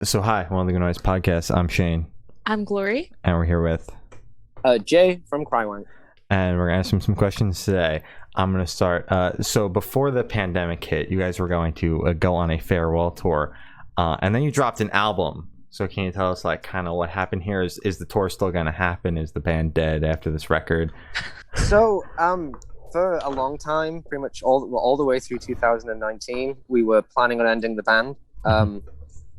So hi, one of the Good Noise Podcasts. I'm Shane, I'm Glory. and we're here with, Jay from Crywank. and we're gonna ask him some questions today. I'm gonna start. So before the pandemic hit, you guys were going to go on a farewell tour, and then you dropped an album. So can you tell us, like, kind of what happened here? Is the tour still gonna happen? Is the band dead after this record? So, for a long time, pretty much all the way through 2019, we were planning on ending the band.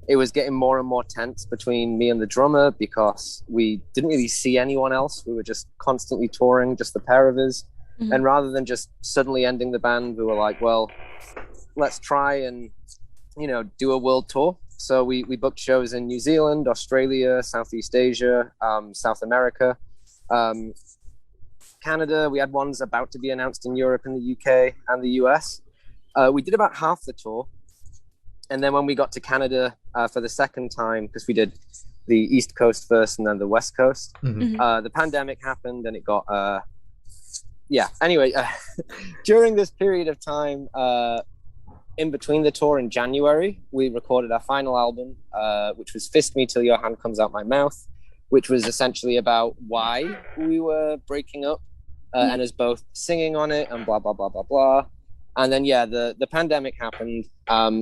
It was getting more and more tense between me and the drummer because we didn't really see anyone else. We were just constantly touring, just the pair of us. Mhm. And rather than just suddenly ending the band, we were like, well, let's try and, do a world tour. So we booked shows in New Zealand, Australia, Southeast Asia, South America, Canada. We had ones about to be announced in Europe and the UK and the US. We did about half the tour. And then when we got to Canada for the second time, because we did the East Coast first and then the West Coast, the pandemic happened and it got, Anyway, during this period of time, in between the tour in January, we recorded our final album, which was Fist Me Till Your Hand Comes Out My Mouth, which was essentially about why we were breaking up and us both singing on it and blah, blah, blah, blah, blah. And then, the pandemic happened.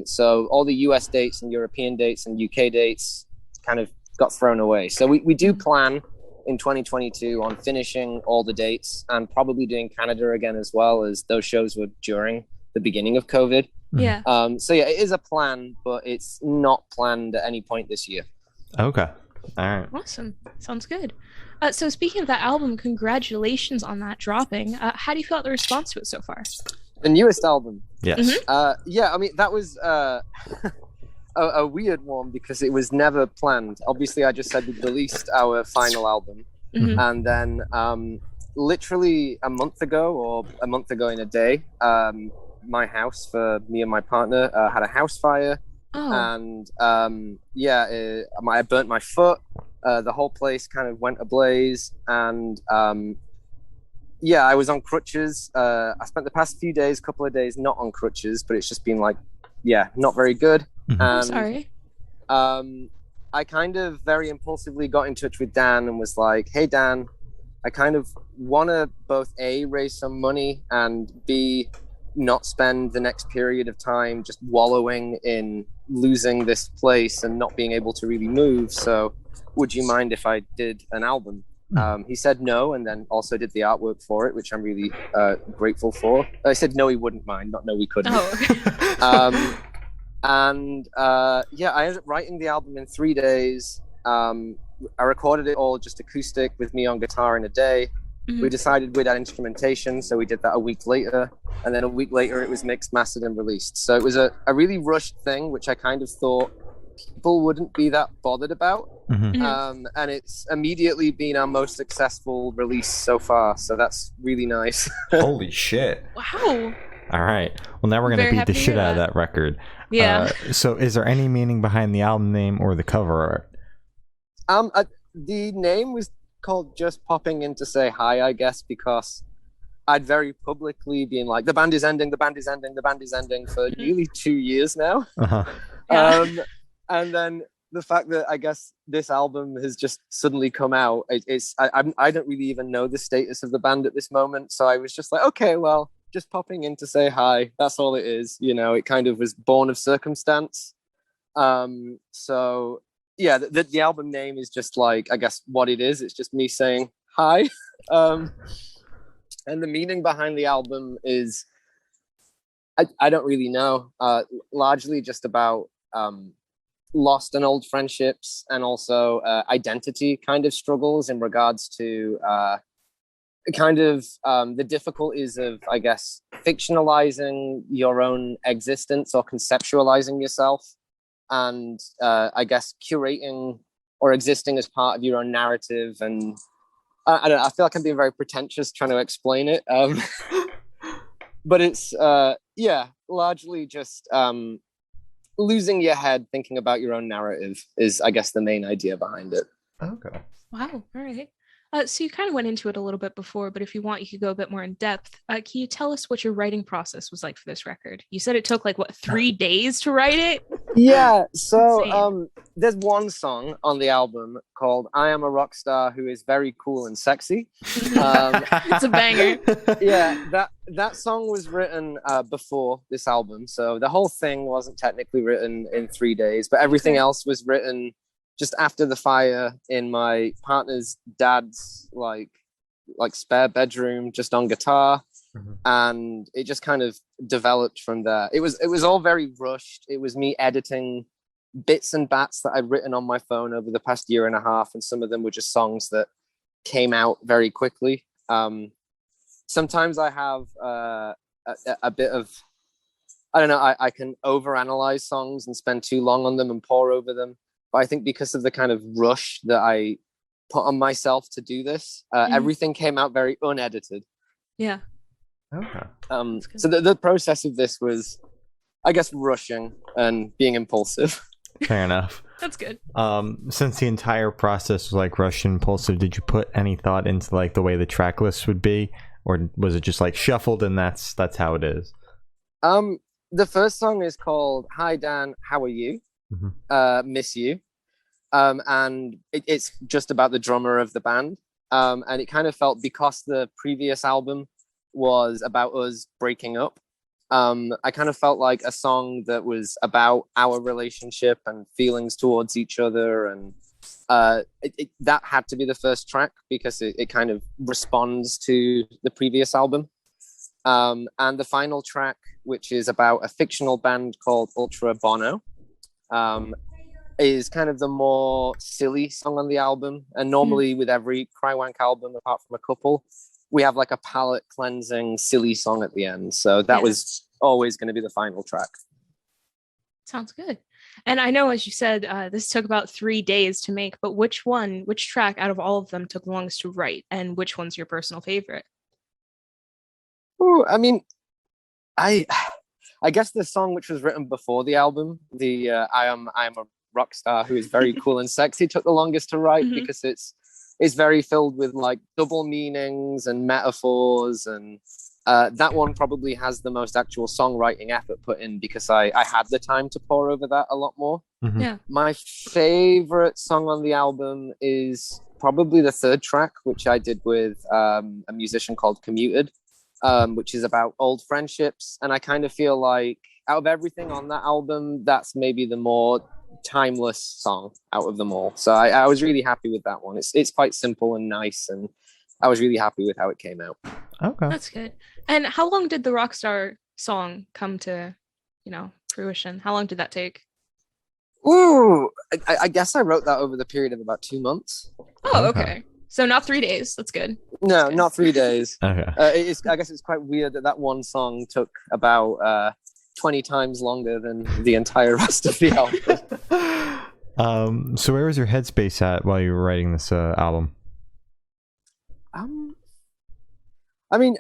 So all the US dates and European dates and UK dates kind of got thrown away. So we do plan in 2022 on finishing all the dates and probably doing Canada again, as well, as those shows were during the beginning of COVID. Yeah. It is a plan, but it's not planned at any point this year. Okay, all right. Awesome. Sounds good. So speaking of that album, congratulations on that dropping. How do you feel about the response to it so far? The newest album. Yes. That was a weird one because it was never planned. Obviously, I just said we released our final album. And then literally a month ago in a day, my house for me and my partner had a house fire. And I burnt my foot. The whole place kind of went ablaze. And I was on crutches. I spent the past couple of days not on crutches, but it's just been not very good. I'm sorry. I kind of very impulsively got in touch with Dan and was like, hey, Dan, I kind of want to both A, raise some money, and B, not spend the next period of time just wallowing in losing this place and not being able to really move. So would you mind if I did an album? He said no, and then also did the artwork for it, which I'm really grateful for. I said no, he wouldn't mind, not no, he couldn't. I ended up writing the album in 3 days. I recorded it all just acoustic with me on guitar in a day. We decided we'd add instrumentation, so we did that a week later. And then a week later, it was mixed, mastered, and released. So it was a really rushed thing, which I kind of thought people wouldn't be that bothered about. And it's immediately been our most successful release so far. So that's really nice. Holy shit. Wow. All right. Well, now we're going to beat the shit out of that record. Yeah. So is there any meaning behind the album name or the cover art? The name was called Just Popping In to Say Hi, I guess, because I'd very publicly been like, the band is ending for nearly 2 years now. And then the fact that I guess this album has just suddenly come out, I don't really even know the status of the band at this moment. So I was just like, okay, well, just popping in to say hi. That's all it is. It kind of was born of circumstance. The album name is just like, I guess, what it is. It's just me saying hi. And the meaning behind the album is, I don't really know. Largely just about lost and old friendships, and also identity kind of struggles in regards to the difficulties of, I guess, fictionalizing your own existence or conceptualizing yourself, and I guess curating or existing as part of your own narrative. And I don't know, I feel like I'm being very pretentious trying to explain it, but it's largely just losing your head thinking about your own narrative is, I guess, the main idea behind it. Okay. Wow. All right. So you kind of went into it a little bit before, but if you want, you could go a bit more in depth. Can you tell us what your writing process was like for this record? You said it took like what, 3 days to write it? Yeah, so Insane. there's one song on the album called "I Am a Rock Star Who Is Very Cool and Sexy." It's a banger. Yeah, that song was written before this album, so the whole thing wasn't technically written in 3 days, but everything Okay. else was written just after the fire in my partner's dad's like spare bedroom, just on guitar. Mhm. And it just kind of developed from there. It was all very rushed. It was me editing bits and bats that I'd written on my phone over the past year and a half, and some of them were just songs that came out very quickly. Sometimes I have a bit of, I don't know, I can overanalyze songs and spend too long on them and pore over them. But I think because of the kind of rush that I put on myself to do this, everything came out very unedited. Yeah. Okay. So the process of this was, I guess, rushing and being impulsive. Fair enough. That's good. Since the entire process was like rush and impulsive, did you put any thought into like the way the track list would be, or was it just like shuffled and that's how it is? The first song is called "Hi Dan, How Are You?" Miss You. And it's just about the drummer of the band. And it kind of felt, because the previous album was about us breaking up, I kind of felt like a song that was about our relationship and feelings towards each other. And that had to be the first track because it kind of responds to the previous album. And the final track, which is about a fictional band called Ultra Bono, is kind of the more silly song on the album. And normally with every Crywank album, apart from a couple, we have like a palate cleansing silly song at the end. So that was always going to be the final track. Sounds good. And I know, as you said, this took about 3 days to make, but which track out of all of them took longest to write, and which one's your personal favorite? Ooh, I mean, I guess the song which was written before the album, the I am a rock star who is very cool and sexy, took the longest to write because it's very filled with like double meanings and metaphors, and that one probably has the most actual songwriting effort put in because I had the time to pore over that a lot more. Yeah. My favorite song on the album is probably the third track, which I did with a musician called Commuted, which is about old friendships. And I kind of feel like out of everything on that album, that's maybe the more timeless song out of them all. So I was really happy with that one. It's quite simple and nice, and I was really happy with how it came out. Okay. That's good. And how long did the Rockstar song come to, fruition? How long did that take? Ooh, I guess I wrote that over the period of about 2 months. Oh, okay. So not 3 days. That's good. No, good. not 3 days. Okay. I guess it's quite weird that one song took about 20 times longer than the entire rest of the album. So where was your headspace at while you were writing this album? I mean,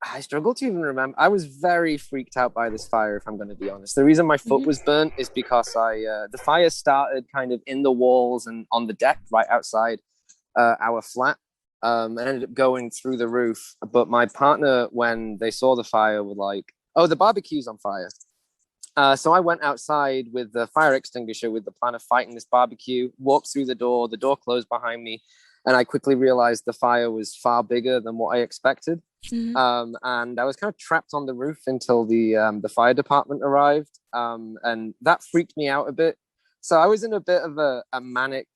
I struggle to even remember. I was very freaked out by this fire, if I'm going to be honest. The reason my foot was burnt is because the fire started kind of in the walls and on the deck right outside our flat, and ended up going through the roof. But my partner, when they saw the fire, were like, "Oh, the barbecue's on fire." So I went outside with the fire extinguisher with the plan of fighting this barbecue, walked through the door closed behind me, and I quickly realized the fire was far bigger than what I expected. And I was kind of trapped on the roof until the fire department arrived, and that freaked me out a bit. So I was in a bit of a manic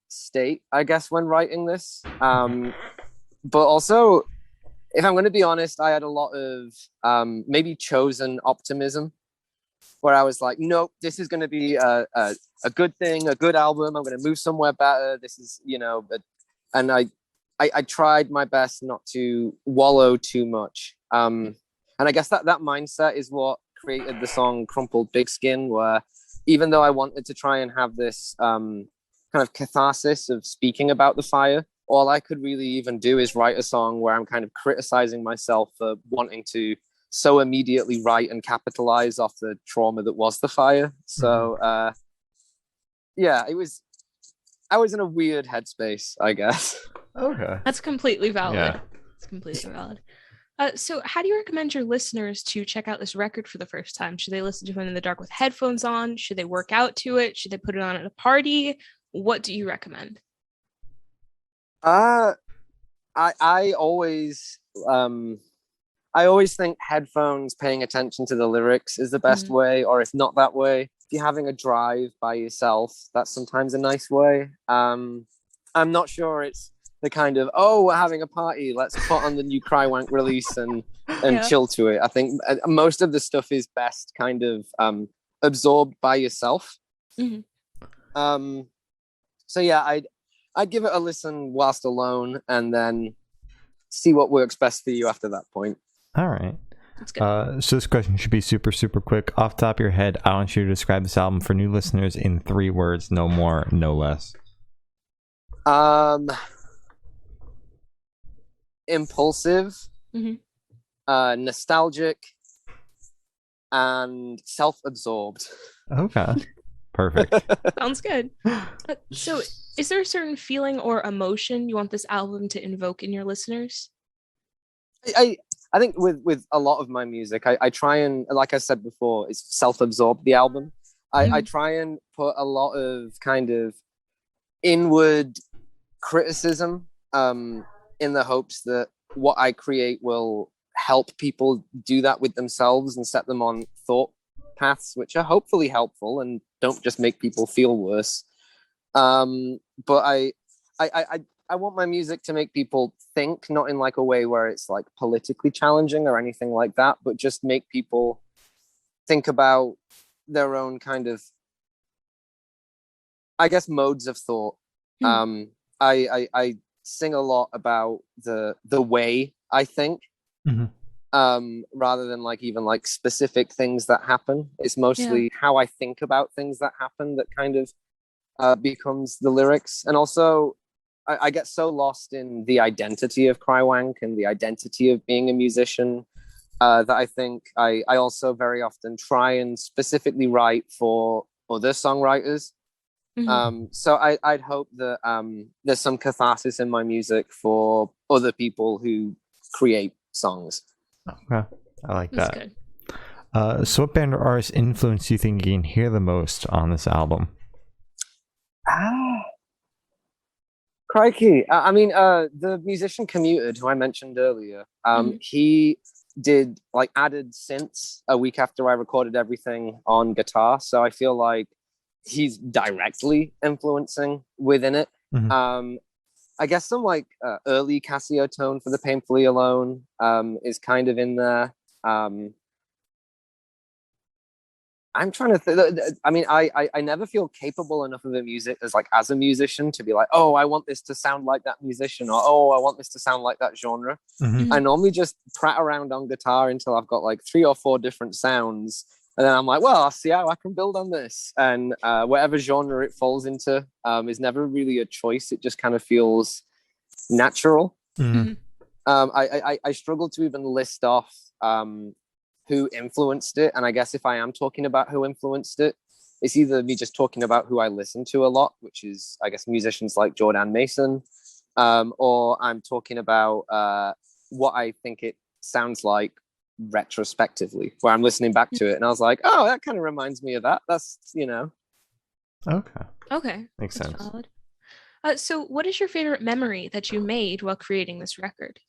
state, I guess, when writing this. But also, if I'm going to be honest, I had a lot of maybe chosen optimism, where I was like, nope, this is going to be a good thing, a good album. I'm going to move somewhere better. This is, and I tried my best not to wallow too much. And I guess that mindset is what created the song Crumpled Big Skin, where even though I wanted to try and have this kind of catharsis of speaking about the fire, all I could really even do is write a song where I'm kind of criticizing myself for wanting to so immediately write and capitalize off the trauma that was the fire. So, yeah, it was I was in a weird headspace, I guess. Okay. That's completely valid. Yeah. It's completely valid. So how do you recommend your listeners to check out this record for the first time? Should they listen to it in the dark with headphones on? Should they work out to it? Should they put it on at a party? What do you recommend? I always think headphones, paying attention to the lyrics is the best way, or if not that way, if you're having a drive by yourself, that's sometimes a nice way. I'm not sure it's the kind of, oh, we're having a party, let's put on the new Crywank release and chill to it. I think most of the stuff is best kind of absorbed by yourself. So yeah, I'd give it a listen whilst alone, and then see what works best for you after that point. All right. That's good. So this question should be super, super quick. Off the top of your head, I want you to describe this album for new listeners in 3 words, no more, no less. Impulsive, nostalgic, and self-absorbed. Okay. Perfect. Sounds good. So is there a certain feeling or emotion you want this album to invoke in your listeners? I think with a lot of my music, I try and, like I said before, it's self-absorbed, the album. I try and put a lot of kind of inward criticism in the hopes that what I create will help people do that with themselves and set them on thought paths which are hopefully helpful and don't just make people feel worse. But I want my music to make people think, not in like a way where it's like politically challenging or anything like that, but just make people think about their own kind of, I guess, modes of thought. I sing a lot about the way I think, rather than like even like specific things that happen. It's mostly how I think about things that happen that kind of becomes the lyrics. And also I get so lost in the identity of Crywank and the identity of being a musician that I think I also very often try and specifically write for other songwriters. So I'd hope that there's some catharsis in my music for other people who create songs. Okay. I like That's that. good. So what band or artist influence do you think you can hear the most on this album? Crikey. I mean, the musician Commuted, who I mentioned earlier, he did like added synths a week after I recorded everything on guitar. So I feel like he's directly influeing within it. I guess some like early Casio tone for the Painfully Alone is kind of in there. I'm trying to think. I mean, I never feel capable enough of the music as a musician to be like, oh, I want this to sound like that musician, or oh, I want this to sound like that genre. I normally just prat around on guitar until I've got like 3 or 4 different sounds, and then I'm like, well, I'll see how I can build on this. And whatever genre it falls into is never really a choice. It just kind of feels natural. I struggle to even list off who influenced it. And I guess if I am talking about who influenced it, it's either me just talking about who I listen to a lot, which is, I guess, musicians like Jordan Mason, or I'm talking about what I think it sounds like retrospectively, where I'm listening back to it and I was like, oh, that kind of reminds me of that. That's, Okay. Makes sense. Valid. So what is your favorite memory that you made while creating this record?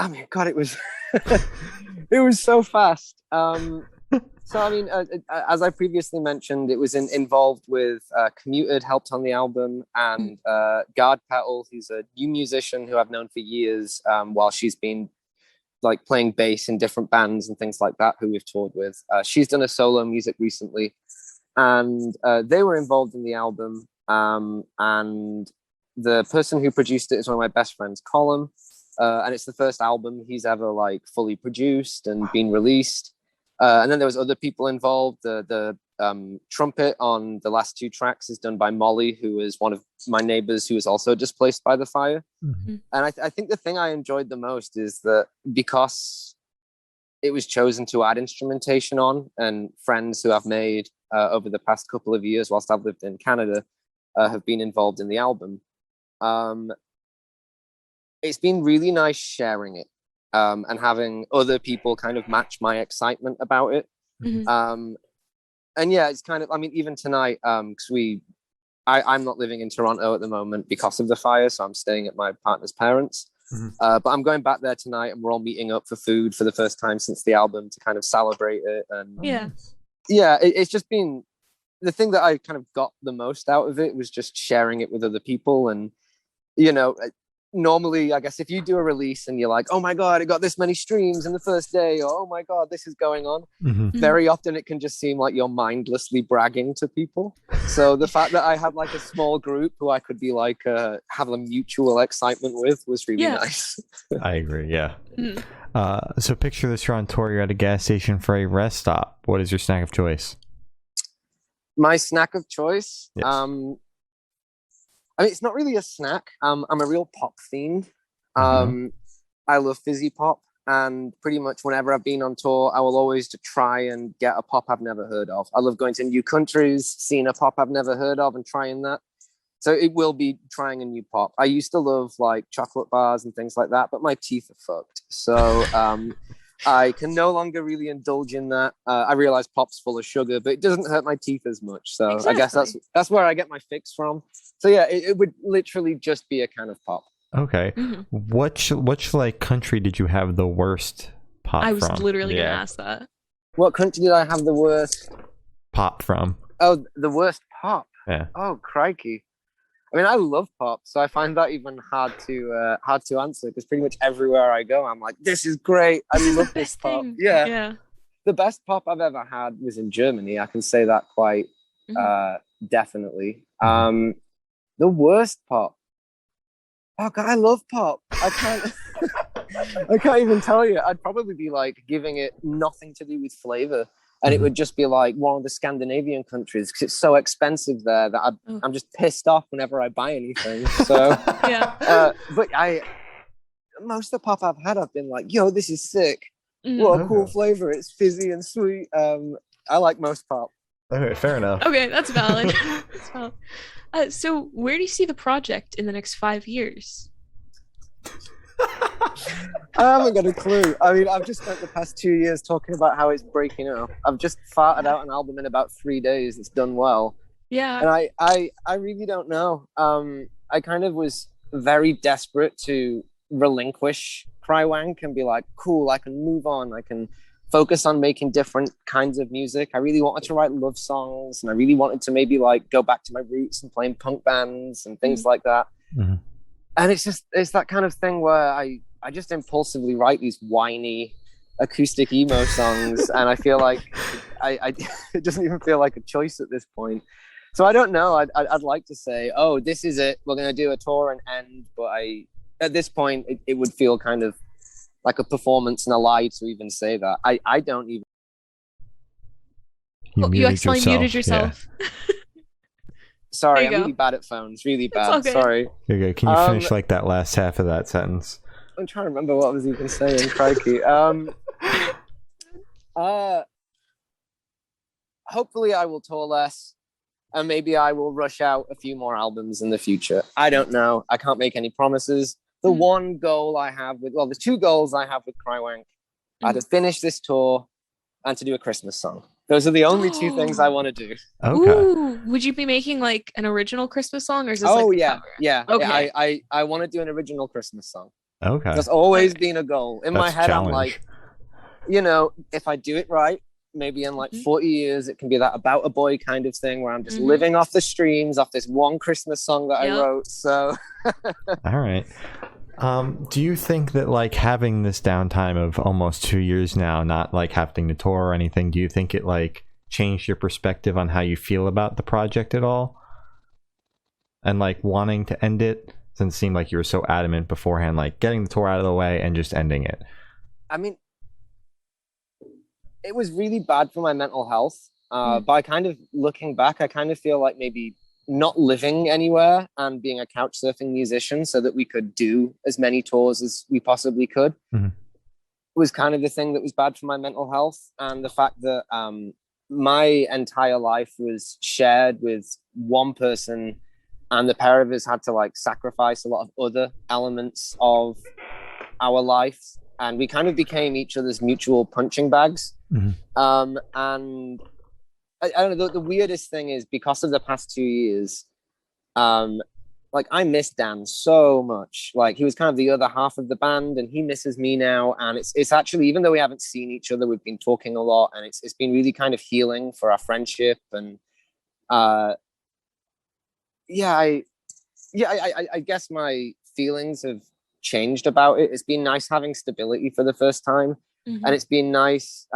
I mean, God, it was it was so fast. So I mean, as I previously mentioned, it was involved with Commuted, helped on the album, and Guard Petal, who's a new musician who I've known for years, while she's been like playing bass in different bands and things like that, who we've toured with. She's done a solo music recently, and they were involved in the album. And the person who produced it is one of my best friends, Colin. And it's the first album he's ever like fully produced and been released. And then there was other people involved. The trumpet on the last 2 tracks is done by Molly, who is one of my neighbors who was also displaced by the fire. And I think the thing I enjoyed the most is that because it was chosen to add instrumentation on, and friends who I've made over the past couple of years whilst I've lived in Canada have been involved in the album. It's been really nice sharing it and having other people kind of match my excitement about it. Mhm. And yeah, it's kind of, I mean, even tonight, because I'm not living in Toronto at the moment because of the fire, so I'm staying at my partner's parents. But I'm going back there tonight, and we're all meeting up for food for the first time since the album to kind of celebrate it. And Yeah. it's just been the thing that I kind of got the most out of it was just sharing it with other people. And you know, normally, I guess if you do a release and you're like, oh my god, it got this many streams in the first day, or oh my god, this is going on, very often it can just seem like you're mindlessly bragging to people. So the fact that I had like a small group who I could be like have a mutual excitement with was really nice. I agree. Yeah. So picture this: you're on tour, you're at a gas station for a rest stop. What is your snack of choice? My snack of choice? Yes. I mean, it's not really a snack. I'm a real pop fiend. I love fizzy pop, and pretty much whenever I've been on tour, I will always try and get a pop I've never heard of. I love going to new countries, seeing a pop I've never heard of, and trying that. So it will be trying a new pop. I used to love like chocolate bars and things like that, but my teeth are fucked. So I can no longer really indulge in that. I realize pop's full of sugar, but it doesn't hurt my teeth as much. So I guess that's where I get my fix from. So yeah, it would literally just be a can of pop. Okay. Which like country did you have the worst pop from? I was literally gonna ask that. What country did I have the worst pop from? Oh, the worst pop. Yeah. Oh, crikey. I mean, I love pop, so I find that even hard to answer because pretty much everywhere I go, I'm like, this is great. I love this pop. Yeah. The best pop I've ever had was in Germany. I can say that quite definitely. The worst pop. Oh God, I love pop. I can't even tell you. I'd probably be like giving it nothing to do with flavor. And it would just be like one of the Scandinavian countries because it's so expensive there that I'm just pissed off whenever I buy anything. So, but most of the pop I've had, I've been like, yo, this is sick. What a cool flavor. It's fizzy and sweet. I like most pop. Okay, fair enough. Okay, that's valid. That's valid. So where do you see the project in the next 5 years? I haven't got a clue. I mean, I've just spent the past 2 years talking about how it's breaking up. I've just farted out an album in about 3 days. It's done well. Yeah. And I really don't know. I kind of was very desperate to relinquish Crywank and be like, cool, I can move on. I can focus on making different kinds of music. I really wanted to write love songs, and I really wanted to maybe like go back to my roots and playing punk bands and things like that. And it's that kind of thing where I just impulsively write these whiny acoustic emo songs, and I feel like it doesn't even feel like a choice at this point. So I don't know. I'd like to say, oh, this is it. We're going to do a tour and end. But at this point, it would feel kind of like a performance and a lie to even say that. I don't even. You accidentally muted yourself. Yeah. Sorry, I'm really bad at phones. Really bad. Okay. Sorry. You're good. Can you finish like that last half of that sentence? I'm trying to remember what I was even saying. Crikey. Hopefully I will tour less, and maybe I will rush out a few more albums in the future. I don't know. I can't make any promises. The one goal I have the two goals I have with Crywank are to finish this tour and to do a Christmas song. Those are the only two things I want to do. Okay. Ooh, would you be making like an original Christmas song, or is this yeah. Okay. I want to do an original Christmas song. Okay. That's always been a goal. In my head, I'm like, if I do it right, maybe in like 40 years, it can be that About a Boy kind of thing where I'm just living off the streams, off this one Christmas song that I wrote. So. All right. Do you think that like having this downtime of almost 2 years now, not like having to tour or anything, do you think it like changed your perspective on how you feel about the project at all? And like wanting to end it, since it seemed like you were so adamant beforehand, like getting the tour out of the way and just ending it. I mean, it was really bad for my mental health. But I kind of, looking back, I kind of feel like maybe not living anywhere and being a couch surfing musician so that we could do as many tours as we possibly could was kind of the thing that was bad for my mental health. And the fact that my entire life was shared with one person, and the pair of us had to like sacrifice a lot of other elements of our life, and we kind of became each other's mutual punching bags. And I don't know, the weirdest thing is, because of the past 2 years, like I miss Dan so much. Like he was kind of the other half of the band, and he misses me now. And it's actually, even though we haven't seen each other, we've been talking a lot, and it's been really kind of healing for our friendship. And I guess my feelings have changed about it. It's been nice having stability for the first time, and it's been nice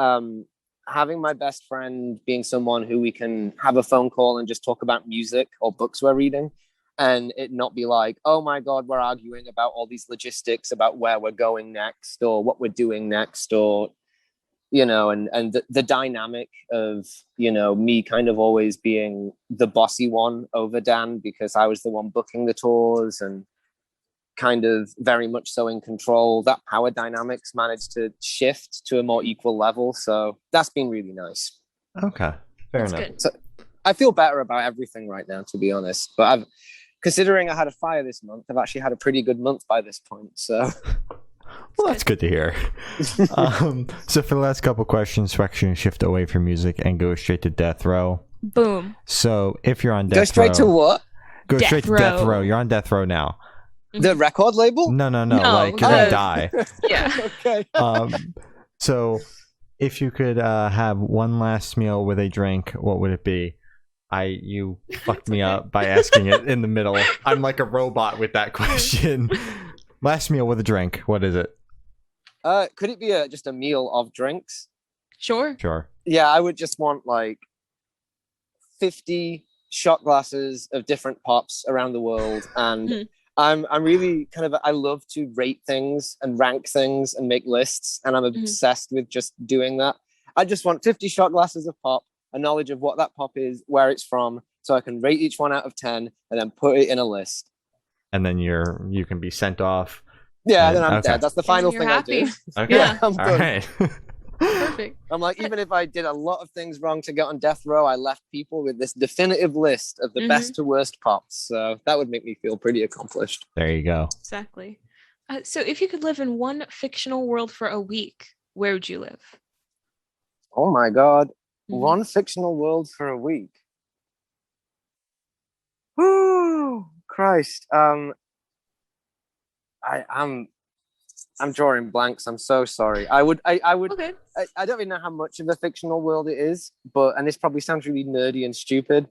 having my best friend being someone who we can have a phone call and just talk about music or books we're reading, and it not be like, oh my God, we're arguing about all these logistics about where we're going next or what we're doing next, or, you know, and the dynamic of, you know, me kind of always being the bossy one over Dan because I was the one booking the tours and kind of very much so in control. That power dynamics managed to shift to a more equal level. So that's been really nice. Okay, fair enough. Good. So I feel better about everything right now, to be honest. But considering I had a fire this month, I've actually had a pretty good month by this point. So, well, that's good to hear. So for the last couple questions, we're actually going to shift away from music and go straight to death row. Boom. So if you're on death row, go straight to what? Go Death straight to row. death row. You're on death row now. The record label? No. No, Like you're gonna die. Yeah. Okay. So if you could have one last meal with a drink, what would it be? You fucked me up by asking it in the middle. I'm like a robot with that question. Last meal with a drink. What is it? Could it be just a meal of drinks? Sure. Yeah, I would just want like 50 shot glasses of different pops around the world, and I'm really kind of, I love to rate things and rank things and make lists, and I'm obsessed with just doing that. I just want 50 shot glasses of pop, a knowledge of what that pop is, where it's from, so I can rate each one out of 10 and then put it in a list. And then you can be sent off. Yeah, then I'm dead. That's the final thing happy. I do. Okay. Yeah, I'm All done. right. Perfect. I'm like, even if I did a lot of things wrong to get on death row, I left people with this definitive list of the best to worst pops. So that would make me feel pretty accomplished. There you go. Exactly. So if you could live in one fictional world for a week, where would you live? Oh my God. One fictional world for a week. Oh, Christ. I'm drawing blanks. I'm so sorry. I would. Okay. I don't even know how much of a fictional world it is, and this probably sounds really nerdy and stupid,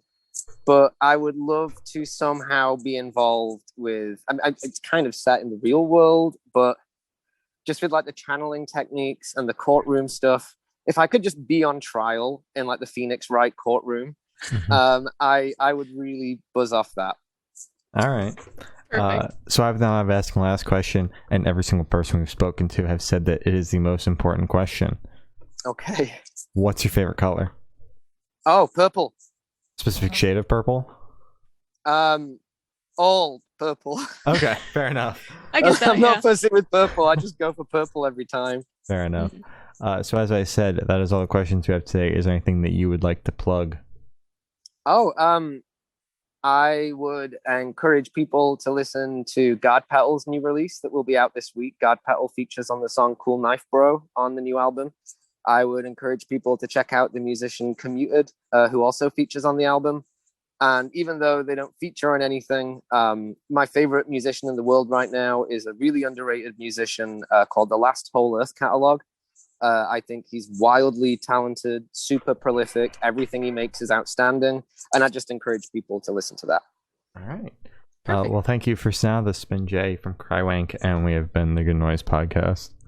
but I would love to somehow be involved with. It's kind of set in the real world, but just with like the channeling techniques and the courtroom stuff. If I could just be on trial in like the Phoenix Wright courtroom, I would really buzz off that. All right. So I've asked the last question, and every single person we've spoken to have said that it is the most important question. Okay. What's your favorite color? Oh, purple. Specific shade of purple? All purple. Okay, fair enough. I guess I'm not fussy with purple. I just go for purple every time. Fair enough. So as I said, that is all the questions we have today. Is there anything that you would like to plug? I would encourage people to listen to Guard Petal's new release that will be out this week. Guard Petal features on the song Cool Knife Bro on the new album. I would encourage people to check out the musician Commuted, who also features on the album. And even though they don't feature on anything, my favorite musician in the world right now is a really underrated musician called the Last Whole Earth Catalog. I think he's wildly talented, super prolific. Everything he makes is outstanding. And I just encourage people to listen to that. All right. Well, thank you for now. This has been Jay from Crywank, and we have been the Good Noise Podcast.